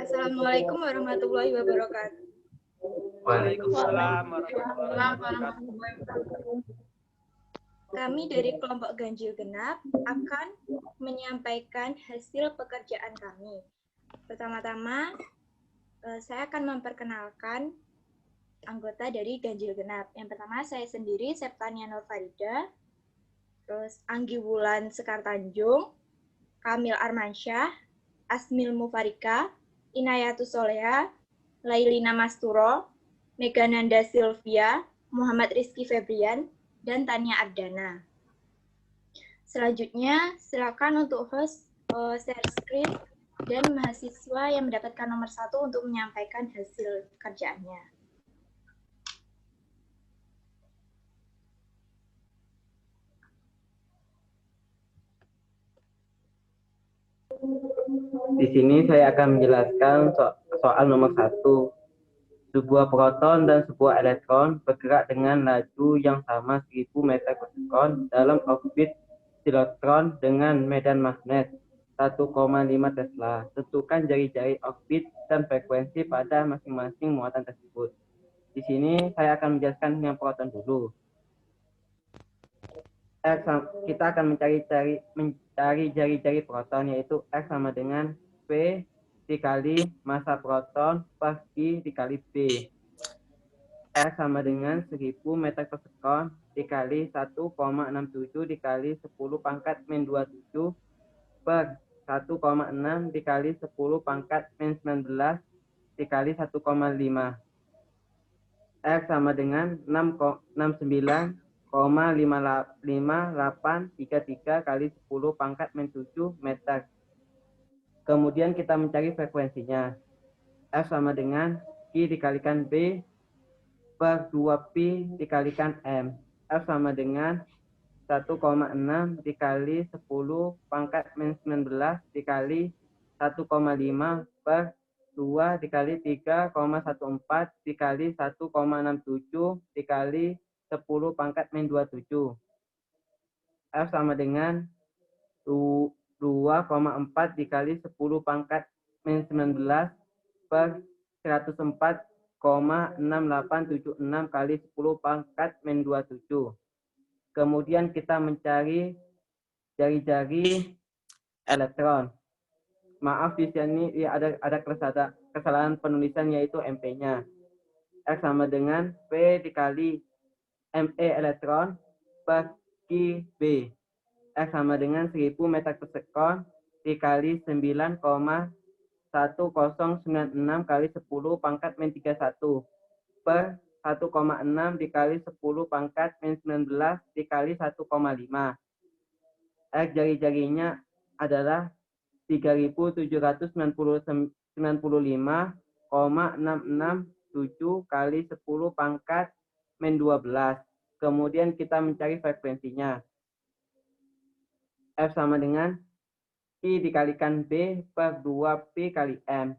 Assalamualaikum warahmatullahi wabarakatuh. Waalaikumsalam warahmatullahi wabarakatuh. Kami dari kelompok ganjil genap akan menyampaikan hasil pekerjaan kami. Pertama-tama, saya akan memperkenalkan anggota dari ganjil genap. Yang pertama, saya sendiri, Septania Nur Farida, terus Anggi Wulan Sekar Tanjung, Kamil Armansyah, Asmil Mufarika, Inayatus Soleha, Lailina Masturo, Megananda Silvia, Muhammad Rizky Febrian, dan Tania Ardana. Selanjutnya, silakan untuk host share screen dan mahasiswa yang mendapatkan nomor 1 untuk menyampaikan hasil kerjaannya. Di sini saya akan menjelaskan soal nomor 1. Sebuah proton dan sebuah elektron bergerak dengan laju yang sama 1000 meter per sekon dalam orbit silotron dengan medan magnet 1,5 Tesla. Tentukan jari-jari orbit dan frekuensi pada masing-masing muatan tersebut. Di sini saya akan menjelaskan yang proton dulu. Kita akan mencari jari-jari proton, yaitu X sama dengan P dikali massa proton per I dikali B. X sama dengan 1000 meter per sekon dikali 1,67 dikali 10 pangkat min 27 per 1,6 dikali 10 pangkat min 19 dikali 1,5. X sama dengan 69,5833 kali 10 pangkat min 7 meter. Kemudian kita mencari frekuensinya. F sama dengan I dikalikan B per 2Pi dikalikan M. F sama dengan 1,6 dikali 10 pangkat min 19 dikali 1,5 per 2 dikali 3,14 dikali 1,67 dikali 10 pangkat min 27. F sama dengan 2,4 dikali 10 pangkat min 19 per 104,6876 kali 10 pangkat min 27. Kemudian kita mencari jari-jari elektron. Maaf, di sini ada kesalahan penulisan, yaitu MP-nya. X sama dengan P dikali ME elektron per QB. X sama dengan 1000 meter per sekon dikali 9,1096 kali 10 pangkat min 31 per 1,6 dikali 10 pangkat min 19 dikali 1,5. X jari-jarinya adalah 3795,667 kali 10 pangkat min 12. Kemudian kita mencari frekuensinya. F sama dengan I dikalikan B per 2P kali M.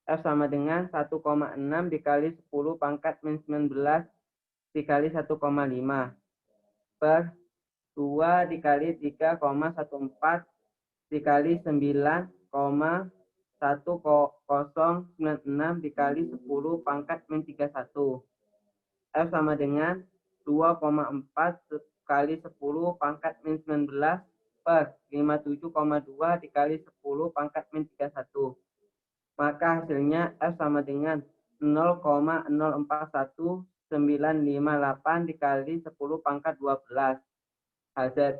F sama dengan 1,6 dikali 10 pangkat min 19 dikali 1,5 per 2 dikali 3,14 dikali 9,1096 dikali 10 pangkat min 31. F sama dengan 2,4 kali 10 pangkat min 19 per 57,2 dikali 10 pangkat min 31. Maka hasilnya F sama dengan 0,041958 dikali 10 pangkat 12. Hasil.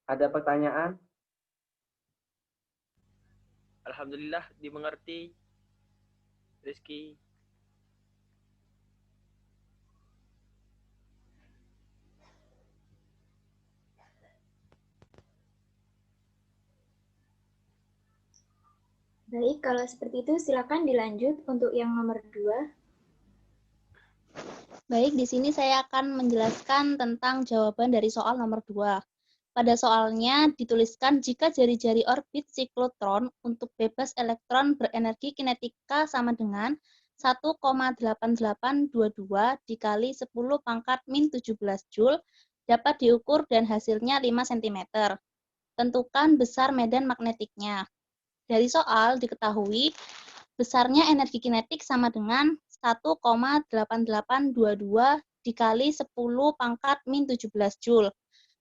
Ada pertanyaan? Alhamdulillah dimengerti, Rizky. Baik, kalau seperti itu silakan dilanjut untuk yang nomor 2. Baik, di sini saya akan menjelaskan tentang jawaban dari soal nomor 2. Pada soalnya dituliskan jika jari-jari orbit siklotron untuk bebas elektron berenergi kinetika sama dengan 1,8822 dikali 10 pangkat min 17 Joule dapat diukur dan hasilnya 5 cm. Tentukan besar medan magnetiknya. Dari soal diketahui besarnya energi kinetik sama dengan 1,8822 dikali 10 pangkat min 17 Joule.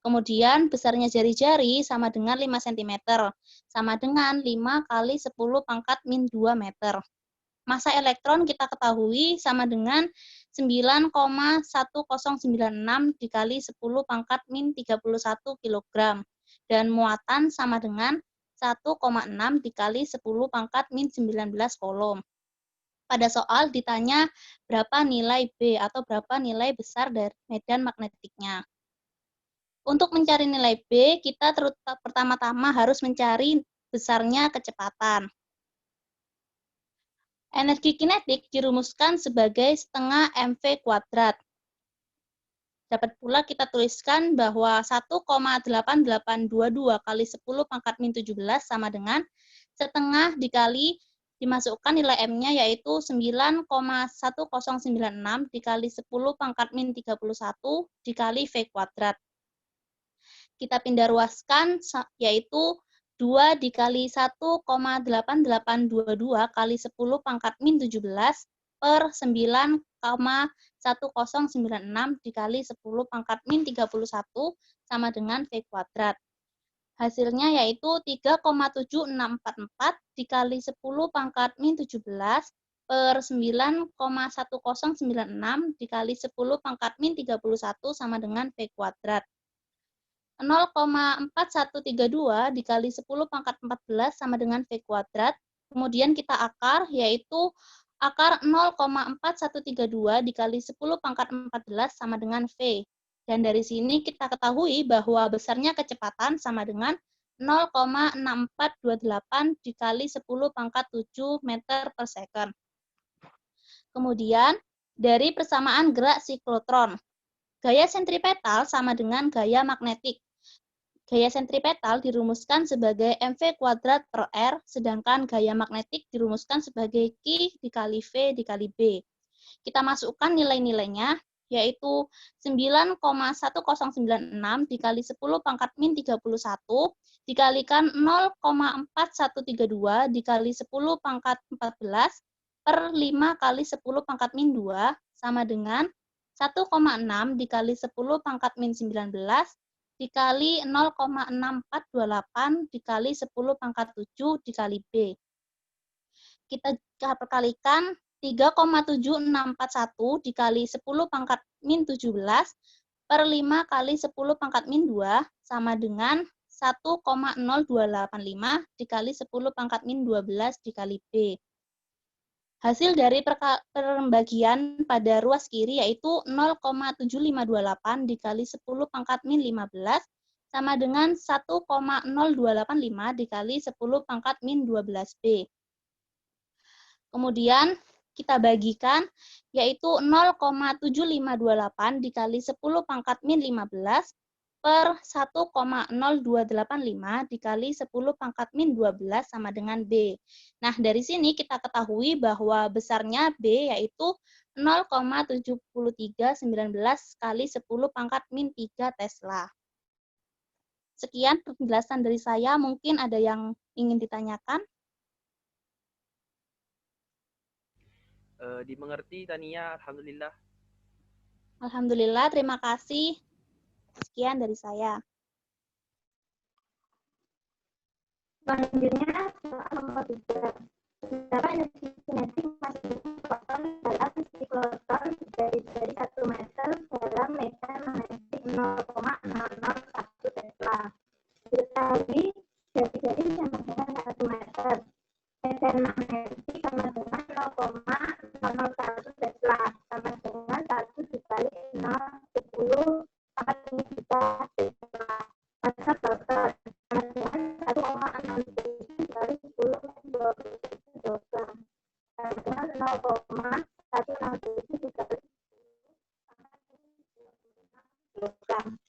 Kemudian besarnya jari-jari sama dengan 5 cm, sama dengan 5 kali 10 pangkat min 2 meter. Massa elektron kita ketahui sama dengan 9,1096 dikali 10 pangkat min 31 kg. Dan muatan sama dengan 1,6 dikali 10 pangkat min 19 kolom. Pada soal ditanya berapa nilai B atau berapa nilai besar dari medan magnetiknya. Untuk mencari nilai B, kita pertama-tama harus mencari besarnya kecepatan. Energi kinetik dirumuskan sebagai setengah mv kuadrat. Dapat pula kita tuliskan bahwa 1,8822 kali 10 pangkat min 17 sama dengan setengah dikali dimasukkan nilai M-nya yaitu 9,1096 dikali 10 pangkat min 31 dikali V kuadrat. Kita pindah ruaskan yaitu 2 dikali 1,8822 kali 10 pangkat min 17 per 9,1096 dikali 10 pangkat min 31 sama dengan V kuadrat. Hasilnya yaitu 3,7644 dikali 10 pangkat min 17 per 9,1096 dikali 10 pangkat min 31 sama dengan V kuadrat. 0,4132 dikali 10 pangkat 14 sama dengan V kuadrat. Kemudian kita akar, yaitu akar 0,4132 dikali 10 pangkat 14 sama dengan V. Dan dari sini kita ketahui bahwa besarnya kecepatan sama dengan 0,6428 dikali 10 pangkat 7 meter per second. Kemudian, dari persamaan gerak siklotron, gaya sentripetal sama dengan gaya magnetik. Gaya sentripetal dirumuskan sebagai mv kuadrat per r, sedangkan gaya magnetik dirumuskan sebagai Q dikali V dikali B. Kita masukkan nilai-nilainya, yaitu 9,1096 dikali 10 pangkat min 31 dikalikan 0,4132 dikali 10 pangkat 14 per 5 kali 10 pangkat min 2 sama dengan 1,6 dikali 10 pangkat min 19 dikali 0,6428 dikali 10 pangkat 7 dikali B. Kita perkalikan 3,7641 dikali 10 pangkat min 17 per 5 kali 10 pangkat min 2 sama dengan 1,0285 dikali 10 pangkat min 12 dikali B. Hasil dari pembagian pada ruas kiri yaitu 0,7528 dikali 10 pangkat min 15 sama dengan 1,0285 dikali 10 pangkat min 12B. Kemudian kita bagikan yaitu 0,7528 dikali 10 pangkat min 15 per 1,0285 dikali 10 pangkat min 12 sama dengan B. Nah, dari sini kita ketahui bahwa besarnya B yaitu 0,7319 kali 10 pangkat min 3 Tesla. Sekian penjelasan dari saya, mungkin ada yang ingin ditanyakan? Dimengerti Tania, alhamdulillah. Alhamdulillah, terima kasih. Sekian dari saya. Selanjutnya soal nomor 3. Berapa energi kinetik masuk proton dalam siklotron dari 1 meter dalam medan magnetik 0,001 Tesla. Diketahui jari-jari sama dengan 1 meter. Medan magnetik sama dengan 0,001 Tesla sama dengan 1 dikali 0,10 juta Tesla. Massa proton sama dengan 1,67 dikali 10 kilogram sama dengan 0,167 dikali 10 kilogram.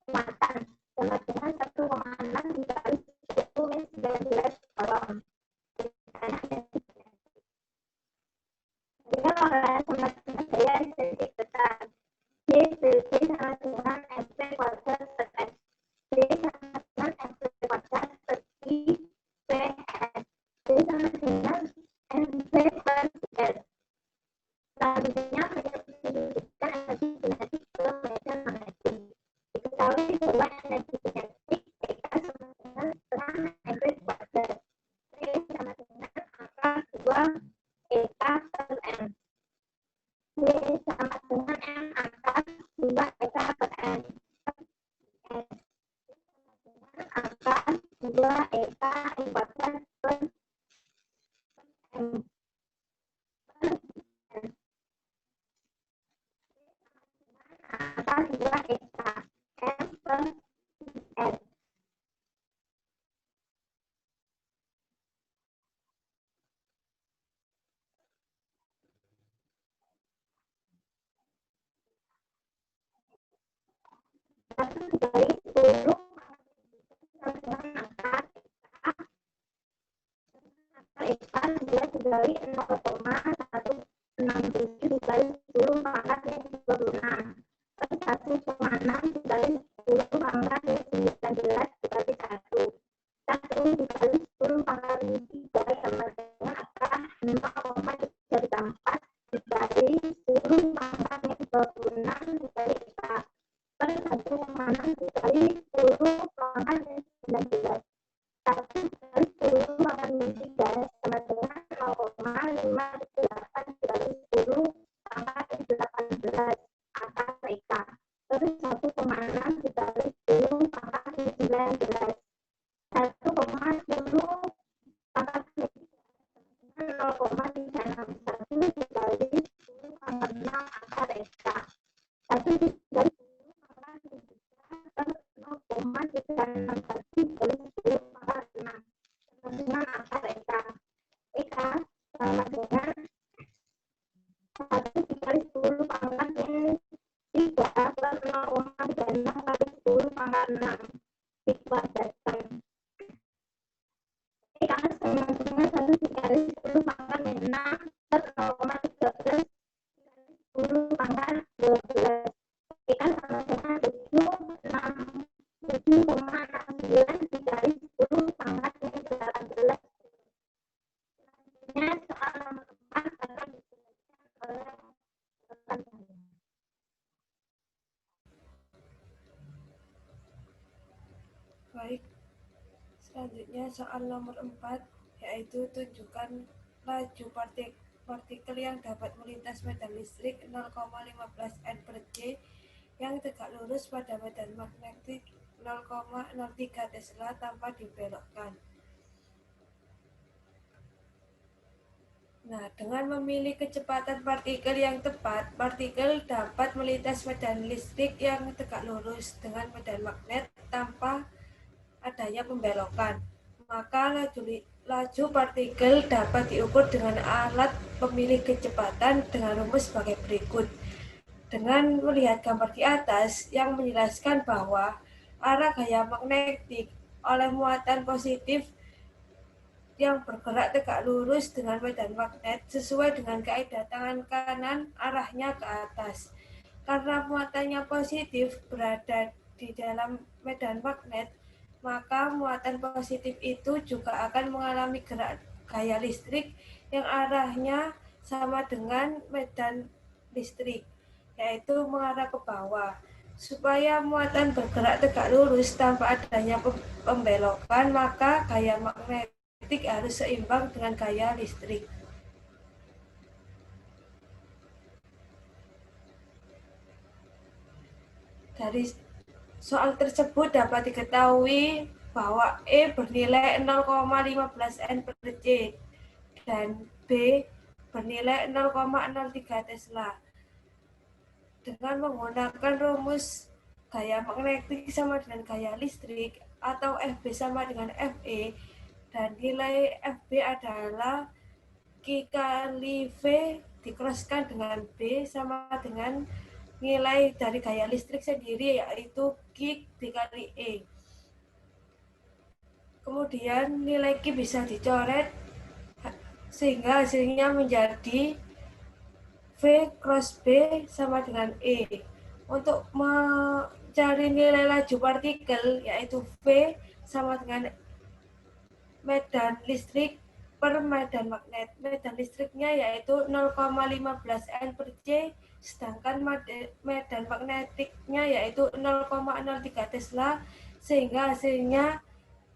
Muatan sama dengan 1,6 dikali 10 min 19 kolom. Dengan olahraga sama dengan gaya estetik besar. Y sama dengan mv energi kinetik EK sama dengan setengah mv kuadrat. P sama dengan angka 2 EK per M. W sama dengan M angka 2 EK per M. S angka 2 EK kuadrat per M. Angka 2 EK M per S. Satu dikali 10 sama dengan angka EK 11 dikali 0,167 dikali 10 pangkat 26 per 1,6 dikali 10 pangkat 19 dikali 1. 1 dikali 10 pangkat 3 sama dengan angka 0,334 dikali 10 pangkat 26 dikali EK per 1,6 dikali 10 pangkat 19. 1 dikali 10 pangkat 3 sama dengan 0,58 dikali 10 pangkat 18 angka EK per 1,6 dikali 10 pangkat 19. 1,10 pangkat 0,361 dikali 10 pangkat 6 angka EK. 1 dikali 10 pangkat 3 per 0,361 dikali 10 pangkat 6 sama dengan angka EK. EK sama dengan 1 dikali 10 pangkat 3 per 0,36 kali 10 pangkat 6 dikuadratkan. EK sama dengan 1 dikali 10 pangkat 6 per 0,13 dikali 10 pangkat 12. EK sama dengan 7,69 dikali 10 pangkat 18. Selanjutnya soal nomor 4 akan dijelaskan oleh rekan saya. Baik, selanjutnya soal nomor 4, yaitu tunjukkan laju partikel yang dapat melintas medan listrik 0,15 N per J yang tegak lurus pada medan magnetik 0,03 Tesla tanpa dibelokkan. Nah, dengan memilih kecepatan partikel yang tepat, partikel dapat melintas medan listrik yang tegak lurus dengan medan magnet tanpa adanya pembelokan. Maka laju partikel dapat diukur dengan alat pemilih kecepatan dengan rumus sebagai berikut. Dengan melihat gambar di atas yang menjelaskan bahwa arah gaya magnetik oleh muatan positif yang bergerak tegak lurus dengan medan magnet sesuai dengan kaidah tangan kanan arahnya ke atas. Karena muatannya positif berada di dalam medan magnet, maka muatan positif itu juga akan mengalami gerak gaya listrik yang arahnya sama dengan medan listrik, yaitu mengarah ke bawah. Supaya muatan bergerak tegak lurus tanpa adanya pembelokan, maka gaya magnetik harus seimbang dengan gaya listrik. Dari soal tersebut dapat diketahui bahwa E bernilai 0,15 N per J dan B bernilai 0,03 Tesla. Dengan menggunakan rumus gaya magnetik sama dengan gaya listrik atau FB sama dengan FE, dan nilai FB adalah Q kali V dikroskan dengan B sama dengan nilai dari gaya listrik sendiri, yaitu Q dikali E. Kemudian nilai Q bisa dicoret sehingga hasilnya menjadi V cross B sama dengan E. Untuk mencari nilai laju partikel, yaitu V sama dengan medan listrik per medan magnet. Medan listriknya yaitu 0,15 N per J Sedangkan medan magnetiknya yaitu 0,03 Tesla, sehingga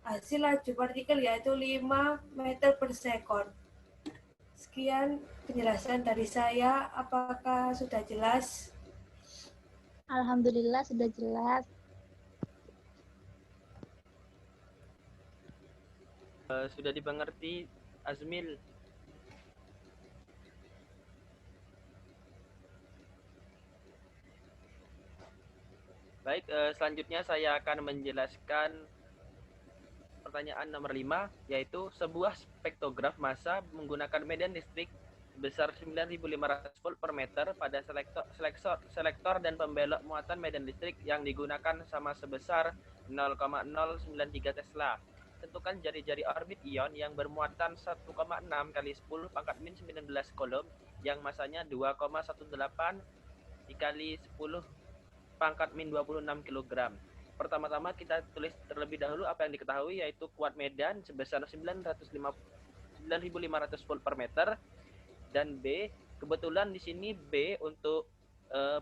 hasil laju partikel yaitu 5 meter per sekon. Sekian penjelasan dari saya. Apakah sudah jelas? Alhamdulillah sudah jelas. Sudah dimengerti, Azmil. Baik, selanjutnya saya akan menjelaskan pertanyaan nomor 5, yaitu sebuah spektograf massa menggunakan medan listrik besar 9.500 volt per meter pada selektor dan pembelok muatan medan listrik yang digunakan sama sebesar 0,093 Tesla. Tentukan jari-jari orbit ion yang bermuatan 1,6 kali 10 pangkat min 19 kolom yang masanya 2,18 dikali 10 pangkat min 26 kg. Pertama-tama kita tulis terlebih dahulu apa yang diketahui, yaitu kuat medan sebesar 9.500 volt per meter, dan B, kebetulan di sini B untuk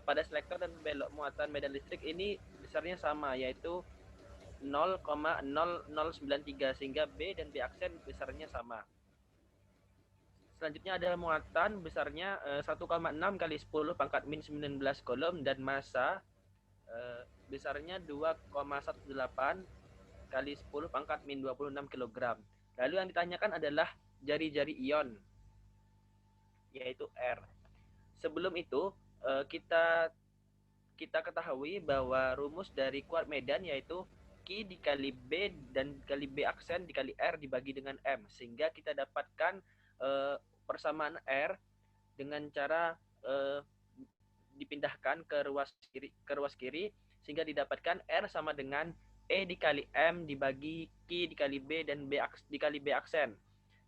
pada selektor dan belok muatan medan listrik ini besarnya sama, yaitu 0,0093, sehingga B dan B aksen besarnya sama. Selanjutnya adalah muatan besarnya 1,6 kali 10 pangkat min 19 kolom dan massa besarnya 2,18 kali 10 pangkat min 26 kg. Lalu yang ditanyakan adalah jari-jari ion, yaitu R. Sebelum itu kita ketahui bahwa rumus dari kuat medan yaitu Q dikali B dan dikali B aksen dikali R dibagi dengan M, sehingga kita dapatkan persamaan R dengan cara dipindahkan ke ruas kiri sehingga didapatkan R sama dengan E dikali M dibagi Q dikali B dan B dikali B aksen.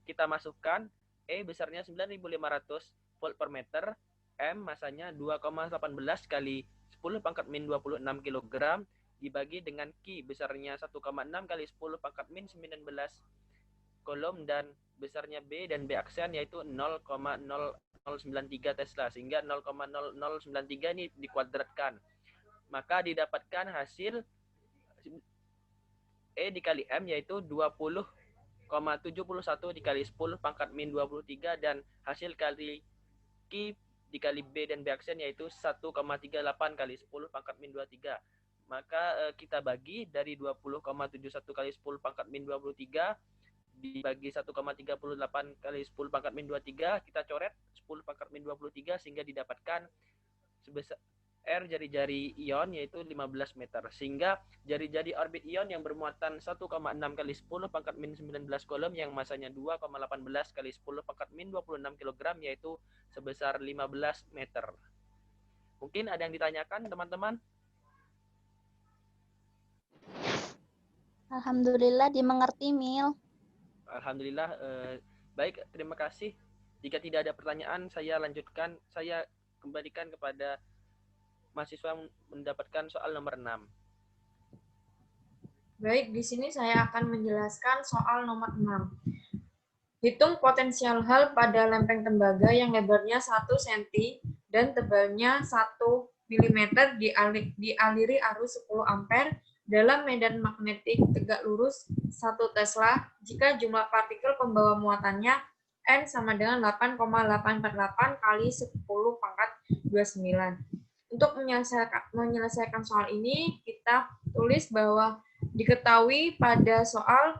Kita masukkan E besarnya 9.500 volt per meter, M masanya 2,18 kali 10 pangkat min 26 kg dibagi dengan Q besarnya 1,6 kali 10 pangkat min 19 kolom dan besarnya B dan B aksen yaitu 0,0093 Tesla, sehingga 0,0093 ini dikuadratkan. Maka didapatkan hasil E dikali M yaitu 20,71 dikali 10 pangkat min 23 dan hasil kali Q dikali B dan B aksen yaitu 1,38 kali 10 pangkat min 23. Maka kita bagi dari 20,71 kali 10 pangkat min 23 dibagi 1,38 kali 10 pangkat min 23, kita coret 10 pangkat min 23 sehingga didapatkan sebesar R jari-jari ion yaitu 15 meter. Sehingga jari-jari orbit ion yang bermuatan 1,6 kali 10 pangkat min 19 kolom yang masanya 2,18 kali 10 pangkat min 26 kg yaitu sebesar 15 meter. Mungkin ada yang ditanyakan teman-teman? Alhamdulillah dimengerti, Mil. Alhamdulillah, baik, terima kasih. Jika tidak ada pertanyaan, saya kembalikan kepada mahasiswa yang mendapatkan soal nomor 6. Baik, di sini saya akan menjelaskan soal nomor 6. Hitung potensial hal pada lempeng tembaga yang lebarnya 1 cm dan tebalnya 1 mm dialiri arus 10 ampere dalam medan magnetik tegak lurus 1 Tesla jika jumlah partikel pembawa muatannya N sama dengan 8,848 kali 10 pangkat 29. Untuk menyelesaikan soal ini, kita tulis bahwa diketahui pada soal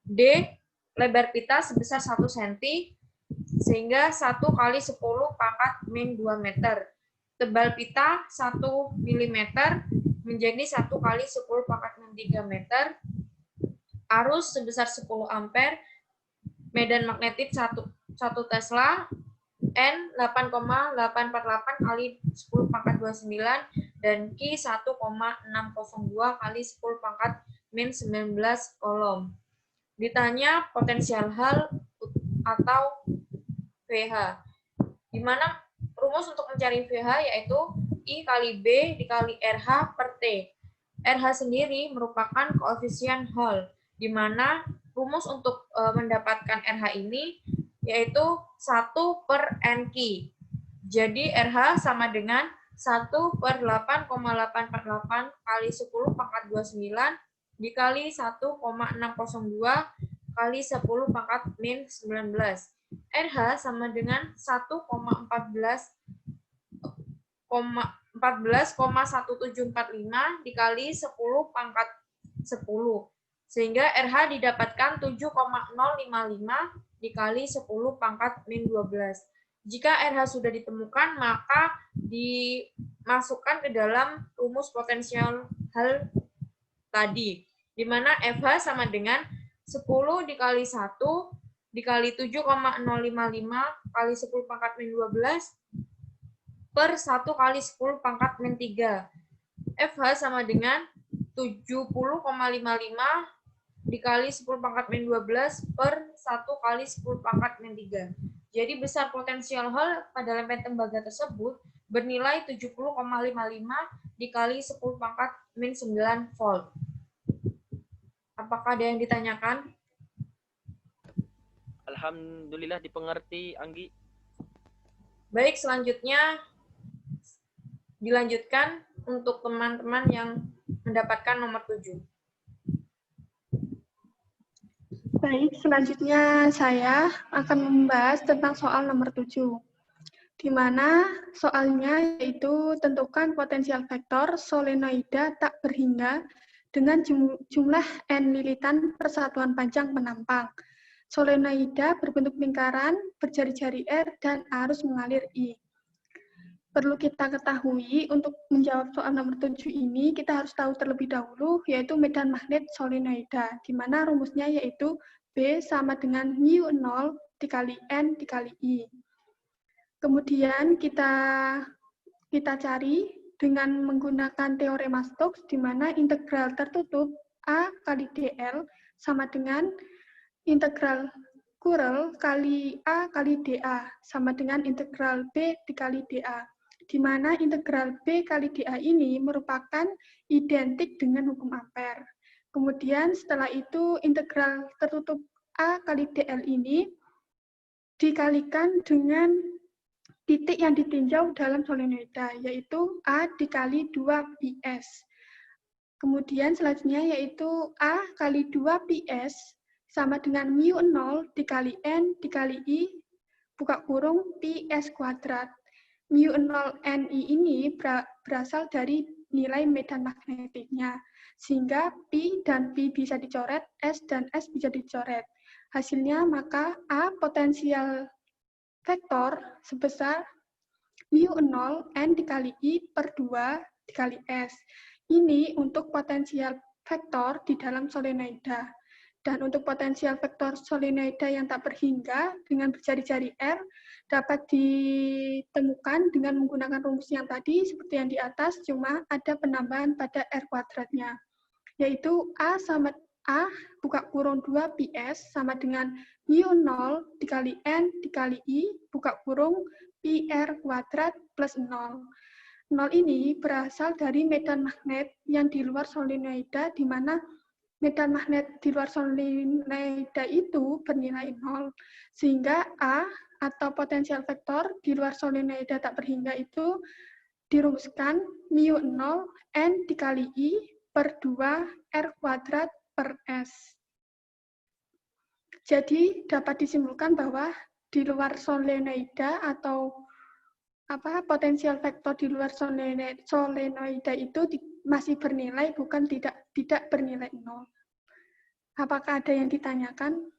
D, lebar pita sebesar 1 cm, sehingga 1 kali 10 pangkat min 2 meter. Tebal pita 1 mm menjadi 1 kali 10 pangkat min 3 meter. Arus sebesar 10 ampere, medan magnetik 1 Tesla, N 8,848 kali 10 pangkat 29, dan Q 1,602 kali 10 pangkat min 19 kolom. Ditanya potensial hal atau VH. Di mana rumus untuk mencari VH yaitu I kali B dikali RH per T. RH sendiri merupakan koefisien Hall, di mana rumus untuk mendapatkan RH ini yaitu 1 per NQ. Jadi RH sama dengan 1/8,848 kali 10 pangkat 29 dikali 1,602 kali 10 pangkat min 19. RH sama dengan 1,14,1745 dikali 10 pangkat 10. Sehingga RH didapatkan 7,055 dikali 10 pangkat min 12. Jika RH sudah ditemukan, maka dimasukkan ke dalam rumus potensial hal tadi, di mana FH sama dengan 10 dikali 1 dikali 7,055 kali 10 pangkat min 12 per 1 kali 10 pangkat min 3. FH sama dengan 70,55 dikali 10 pangkat min 12 per 1 kali 10 pangkat min 3. Jadi besar potensial Hall pada lempeng tembaga tersebut bernilai 70,55 dikali 10 pangkat min 9 volt. Apakah ada yang ditanyakan? Alhamdulillah dipengerti, Anggi. Baik, selanjutnya dilanjutkan untuk teman-teman yang mendapatkan nomor 7. Baik, selanjutnya saya akan membahas tentang soal nomor 7, di mana soalnya yaitu tentukan potensial vektor solenoida tak berhingga dengan jumlah N lilitan persatuan panjang penampang. Solenoida berbentuk lingkaran, berjari-jari R, dan arus mengalir I. Perlu kita ketahui, untuk menjawab soal nomor 7 ini, kita harus tahu terlebih dahulu, yaitu medan magnet solenoida, di mana rumusnya yaitu B sama dengan mu0 dikali N dikali I. Kemudian kita cari dengan menggunakan teorema Stokes, di mana integral tertutup A kali dl sama dengan integral kurel kali A kali dA, sama dengan integral B dikali dA. Di mana integral B kali dA ini merupakan identik dengan hukum Ampere. Kemudian setelah itu integral tertutup A kali dl ini dikalikan dengan titik yang ditinjau dalam solenoida, yaitu A dikali 2πs. Kemudian selanjutnya yaitu A kali 2πs sama dengan mu0 dikali N dikali I, buka kurung, πs kuadrat. Mu0 Ni ini berasal dari nilai medan magnetiknya, sehingga Pi dan Pi bisa dicoret, S dan S bisa dicoret. Hasilnya maka A potensial vektor sebesar mu0 N dikali I per 2 dikali S. Ini untuk potensial vektor di dalam solenoida. Dan untuk potensial vektor solenoida yang tak berhingga dengan berjari-jari R dapat ditemukan dengan menggunakan rumus yang tadi seperti yang di atas, cuma ada penambahan pada R kuadratnya, yaitu A sama A buka kurung 2πs sama dengan mu0 dikali N dikali I buka kurung πr kuadrat plus 0. 0 ini berasal dari medan magnet yang di luar solenoida, di mana medan magnet di luar solenoida itu bernilai 0. Sehingga A atau potensial vektor di luar solenoida tak berhingga itu dirumuskan mu0 N dikali I per 2 R kuadrat per S. Jadi dapat disimpulkan bahwa di luar solenoida atau potensial vektor di luar solenoida itu masih bernilai, bukan tidak bernilai 0. Apakah ada yang ditanyakan?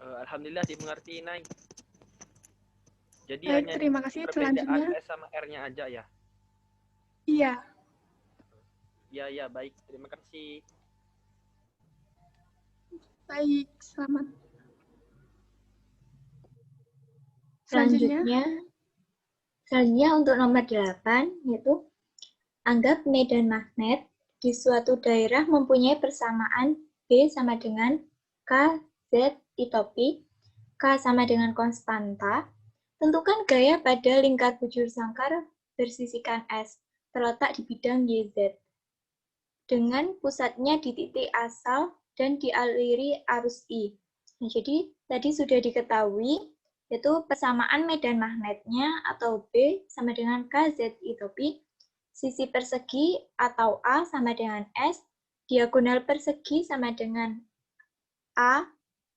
Alhamdulillah dimengerti, Nay. Jadi Baik, hanya terima kasih. perbedaan Selanjutnya. S sama R-nya aja ya? Iya. Ya, baik. Terima kasih. Baik, selamat. Selanjutnya untuk nomor 8, yaitu anggap medan magnet di suatu daerah mempunyai persamaan B sama dengan K, Z, I topi, K sama dengan konstanta. Tentukan gaya pada lingkar bujur sangkar bersisikan S, terletak di bidang YZ, dengan pusatnya di titik asal dan dialiri arus I. Nah, jadi tadi sudah diketahui yaitu persamaan medan magnetnya atau B sama dengan KZ topi, sisi persegi atau A sama dengan S, diagonal persegi sama dengan A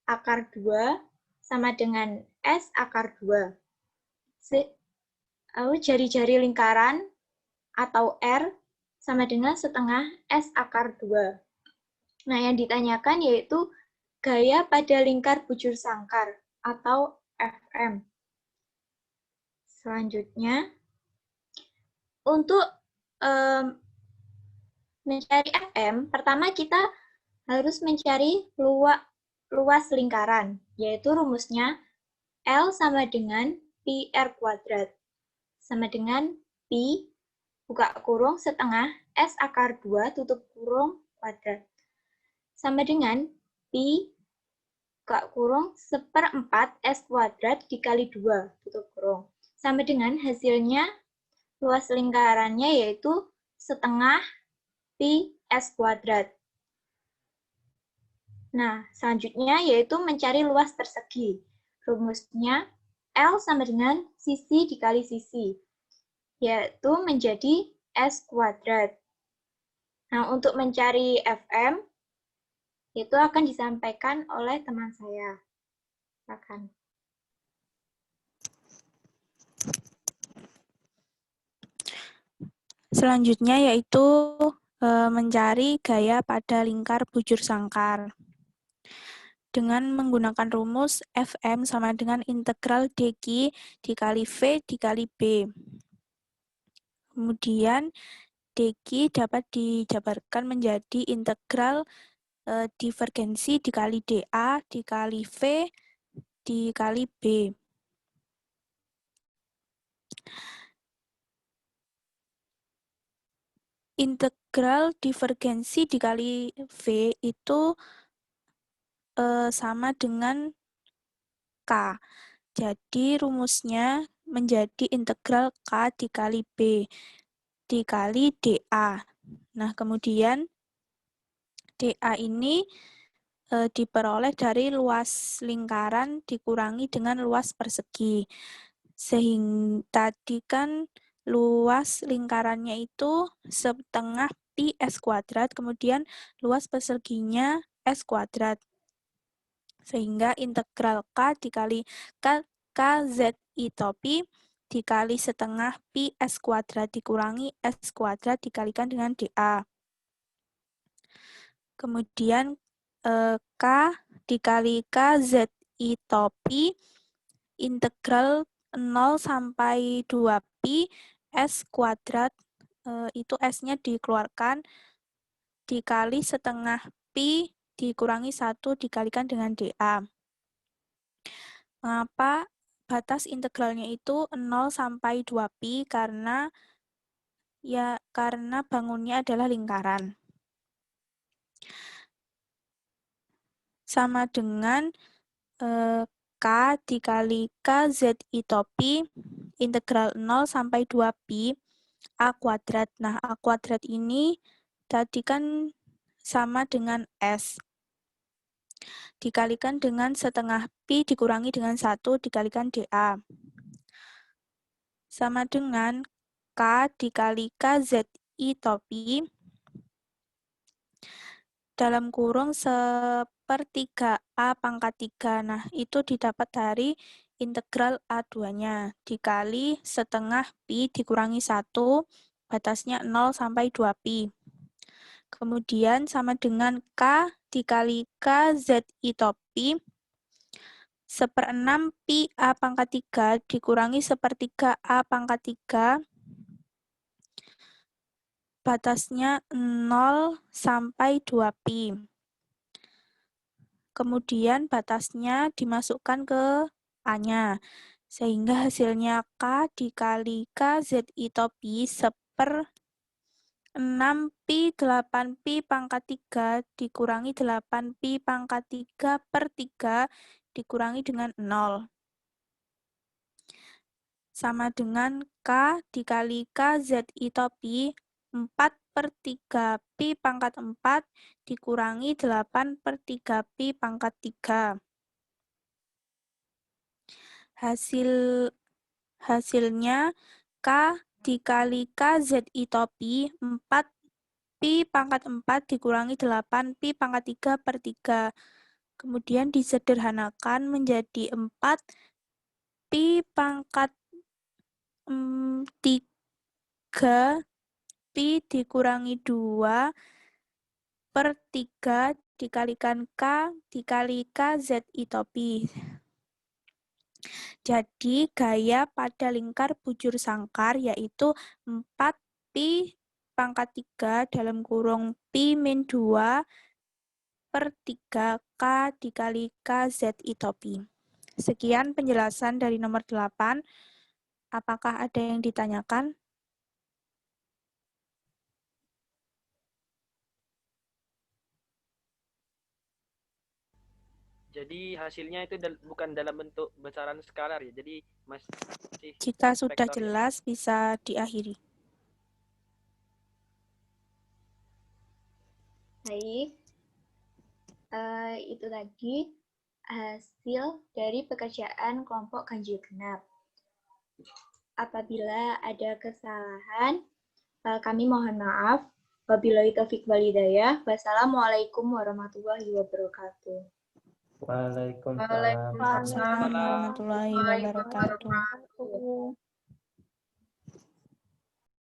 akar 2 sama dengan S akar 2. Lalu jari-jari lingkaran atau R sama dengan setengah S akar 2. Nah, yang ditanyakan yaitu gaya pada lingkar bujur sangkar atau FM. Selanjutnya, untuk mencari FM, pertama kita harus mencari luas lingkaran, yaitu rumusnya L sama dengan pi R kuadrat, sama dengan pi, buka kurung, setengah S akar 2, tutup kurung, kuadrat, sama dengan pi, buka kurung, 1/4 S kuadrat dikali 2, tutup kurung, sama dengan hasilnya luas lingkarannya yaitu setengah pi S kuadrat. Nah, selanjutnya yaitu mencari luas persegi. Rumusnya L sama dengan sisi dikali sisi, yaitu menjadi S kuadrat. Nah, untuk mencari FM, itu akan disampaikan oleh teman saya. Silakan. Selanjutnya yaitu mencari gaya pada lingkar bujur sangkar. Dengan menggunakan rumus Fm sama dengan integral dq dikali V dikali B. Kemudian dq dapat dijabarkan menjadi integral divergensi dikali dA dikali V dikali B. Integral divergensi dikali V itu sama dengan K. Jadi rumusnya menjadi integral K dikali B dikali dA. Nah, kemudian dA ini diperoleh dari luas lingkaran dikurangi dengan luas persegi. Sehingga tadi kan luas lingkarannya itu setengah pi S kuadrat, kemudian luas perseginya S kuadrat. Sehingga integral K dikali KZ topi dikali setengah pi S kuadrat dikurangi S kuadrat dikalikan dengan dA. Kemudian K dikali KZ topi integral 0 sampai 2 pi S kuadrat, itu S-nya dikeluarkan, dikali setengah pi dikurangi 1 dikalikan dengan dA. Mengapa batas integralnya itu 0 sampai 2 pi? Karena bangunnya adalah lingkaran. Sama dengan K dikali KZ topi integral 0 sampai 2 pi A kuadrat. Nah, A kuadrat ini tadi kan sama dengan S. Dikalikan dengan setengah pi dikurangi dengan 1 dikalikan dA. Sama dengan K dikali KZ topi dalam kurung 1/3 A pangkat 3. Nah, itu didapat dari integral A2-nya dikali setengah pi dikurangi 1, batasnya 0 sampai 2 pi. Kemudian sama dengan K dikali KZ topi 1/6 pi A pangkat 3 dikurangi 1/3 A pangkat 3, batasnya 0 sampai 2 pi. Kemudian batasnya dimasukkan ke A-nya. Sehingga hasilnya K dikali KZ topi 1/6 pi 8 pi pangkat 3 dikurangi 8 pi pangkat 3/3 dikurangi dengan 0. Sama dengan K dikali KZ topi 4/3 pi pangkat 4 dikurangi 8/3 pi pangkat 3. Hasilnya K dikali K ZI topi 4 Pi pangkat 4 dikurangi 8 Pi pangkat 3 per 3. Kemudian disederhanakan menjadi 4 Pi pangkat 3 Pi dikurangi 2 per 3 dikalikan K dikali K ZI topi. Jadi gaya pada lingkar bujur sangkar yaitu 4 Pi pangkat 3 dalam kurung Pi min 2 per 3 K dikali K ZI topi. Sekian penjelasan dari nomor 8. Apakah ada yang ditanyakan? Jadi hasilnya itu bukan dalam bentuk besaran skalar ya. Jadi masih Jika sudah vektor ya. jelas, bisa diakhiri. Baik, itu tadi hasil dari pekerjaan kelompok ganjil genap. Apabila ada kesalahan, kami mohon maaf. Wabillahi taufiq wal hidayah. Wassalamualaikum warahmatullahi wabarakatuh. Waalaikumsalam. Waalaikumsalam warahmatullahi wabarakatuh.